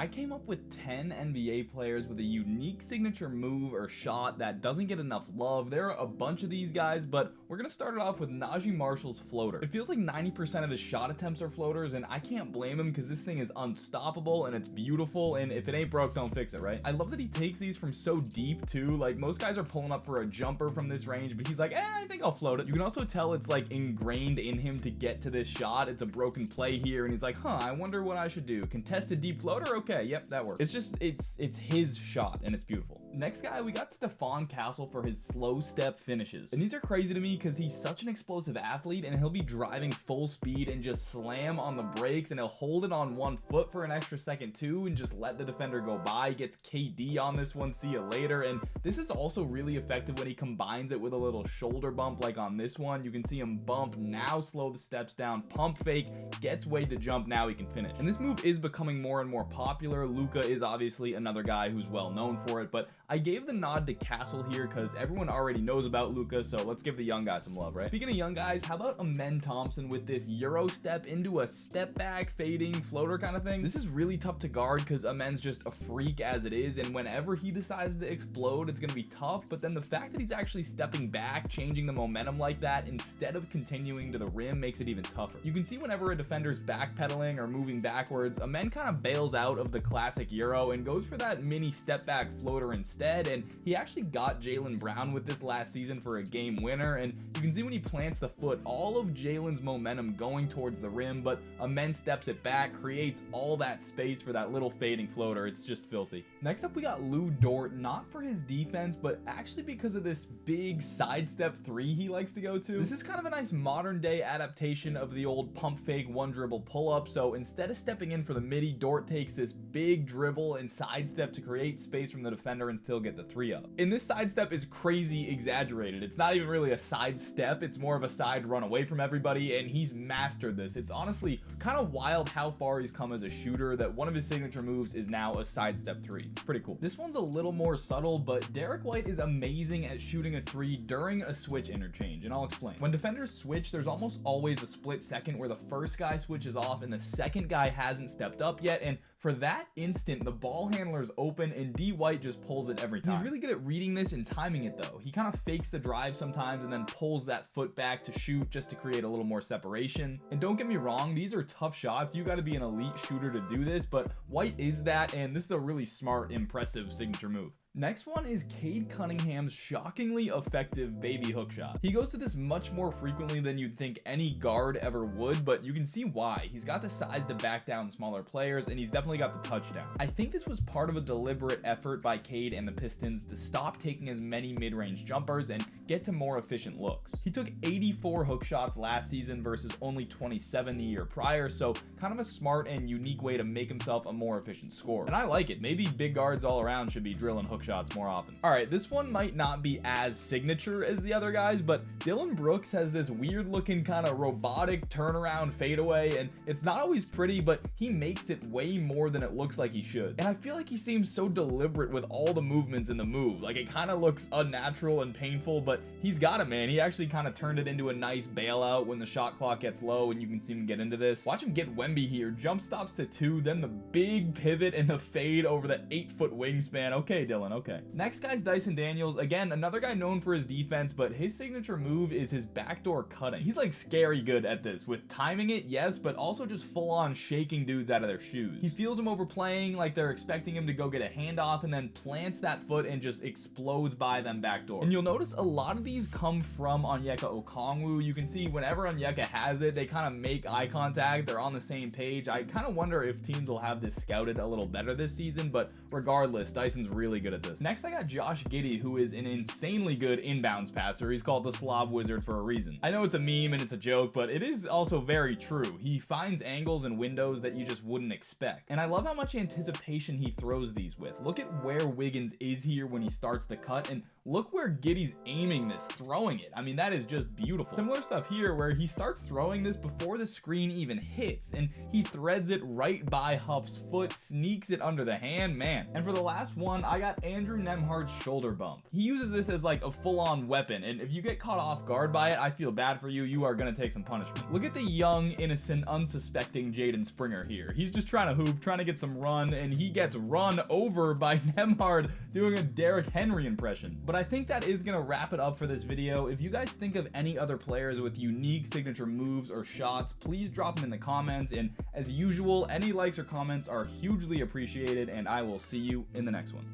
I came up with 10 NBA players with a unique signature move or shot that doesn't get enough love. There are a bunch of these guys, but we're gonna start it off with Najee Marshall's floater. It feels like 90% of his shot attempts are floaters, and I can't blame him because this thing is unstoppable and it's beautiful, and if it ain't broke, don't fix it, right? I love that he takes these from so deep too. Like, most guys are pulling up for a jumper from this range, but he's like, I think I'll float it. You can also tell it's like ingrained in him to get to this shot. It's a broken play here, and he's like, I wonder what I should do. Contested deep floater? Okay, yep, that works. It's just, it's his shot, and it's beautiful. Next guy, we got Stephon Castle for his slow step finishes. And these are crazy to me because he's such an explosive athlete, and he'll be driving full speed and just slam on the brakes, and he'll hold it on one foot for an extra second too and just let the defender go by. He gets KD on this one, see you later. And this is also really effective when he combines it with a little shoulder bump like on this one. You can see him bump, now slow the steps down, pump fake, gets Wade to jump, now he can finish. And this move is becoming more and more popular. Luka is obviously another guy who's well known for it, but I gave the nod to Castle here because everyone already knows about Luka, so let's give the young guy some love, right? Speaking of young guys, how about Amen Thompson with this Euro step into a step back fading floater kind of thing? This is really tough to guard because Amen's just a freak as it is, and whenever he decides to explode, it's going to be tough, but then the fact that he's actually stepping back, changing the momentum like that instead of continuing to the rim makes it even tougher. You can see whenever a defender's backpedaling or moving backwards, Amen kind of bails out of the classic Euro and goes for that mini step back floater instead, and he actually got Jaylen Brown with this last season for a game winner, and you can see when he plants the foot, all of Jaylen's momentum going towards the rim, but Amen steps it back, creates all that space for that little fading floater. It's just filthy. Next up, we got Lu Dort, not for his defense, but actually because of this big sidestep three he likes to go to. This is kind of a nice modern day adaptation of the old pump fake one dribble pull up, so instead of stepping in for the midi, Dort takes this big dribble and sidestep to create space from the defender and still get the three up. And this sidestep is crazy exaggerated. It's not even really a sidestep, it's more of a side run away from everybody, and he's mastered this. It's honestly kind of wild how far he's come as a shooter that one of his signature moves is now a sidestep three. It's pretty cool. This one's a little more subtle, but Derek White is amazing at shooting a three during a switch interchange, and I'll explain. When defenders switch, there's almost always a split second where the first guy switches off and the second guy hasn't stepped up yet, and for that instant, the ball handler's open and D. White just pulls it every time. He's really good at reading this and timing it though. He kind of fakes the drive sometimes and then pulls that foot back to shoot just to create a little more separation. And don't get me wrong, these are tough shots. You got to be an elite shooter to do this, but White is that, and this is a really smart, impressive signature move. Next one is Cade Cunningham's shockingly effective baby hook shot. He goes to this much more frequently than you'd think any guard ever would, but you can see why. He's got the size to back down smaller players, and he's definitely got the touchdown. I think this was part of a deliberate effort by Cade and the Pistons to stop taking as many mid-range jumpers and get to more efficient looks. He took 84 hook shots last season versus only 27 the year prior, so kind of a smart and unique way to make himself a more efficient scorer. And I like it. Maybe big guards all around should be drilling hook shots more often. All right, this one might not be as signature as the other guys, but Dillon Brooks has this weird looking kind of robotic turnaround fadeaway, and it's not always pretty, but he makes it way more than it looks like he should. And I feel like he seems so deliberate with all the movements in the move. Like, it kind of looks unnatural and painful, but he's got it, man. He actually kind of turned it into a nice bailout when the shot clock gets low and you can see him get into this. Watch him get Wemby here. Jump stops to 2, then the big pivot and the fade over the 8-foot wingspan. Okay, Dillon, okay. Next guy's Dyson Daniels. Again, another guy known for his defense, but his signature move is his backdoor cutting. He's like scary good at this, with timing it, yes, but also just full on shaking dudes out of their shoes. He feels them overplaying, like they're expecting him to go get a handoff, and then plants that foot and just explodes by them backdoor. And you'll notice a lot of these come from Onyeka Okongwu. You can see whenever Onyeka has it, they kind of make eye contact. They're on the same page. I kind of wonder if teams will have this scouted a little better this season, but regardless, Dyson's really good at this. Next, I got Josh Giddey, who is an insanely good inbounds passer. He's called the Slav Wizard for a reason. I know it's a meme and it's a joke, but it is also very true. He finds angles and windows that you just wouldn't expect. And I love how much anticipation he throws these with. Look at where Wiggins is here when he starts the cut, and look where Giddy's aiming this, throwing it. I mean, that is just beautiful. Similar stuff here where he starts throwing this before the screen even hits, and he threads it right by Huff's foot, sneaks it under the hand, man. And for the last one, I got Andrew Nembhard's shoulder bump. He uses this as like a full-on weapon, and if you get caught off guard by it, I feel bad for you. You are gonna take some punishment. Look at the young, innocent, unsuspecting Jaden Springer here. He's just trying to hoop, trying to get some run, and he gets run over by Nembhard doing a Derrick Henry impression. But I think that is gonna wrap it up for this video. If you guys think of any other players with unique signature moves or shots, please drop them in the comments, and as usual, any likes or comments are hugely appreciated, and I will see you in the next one.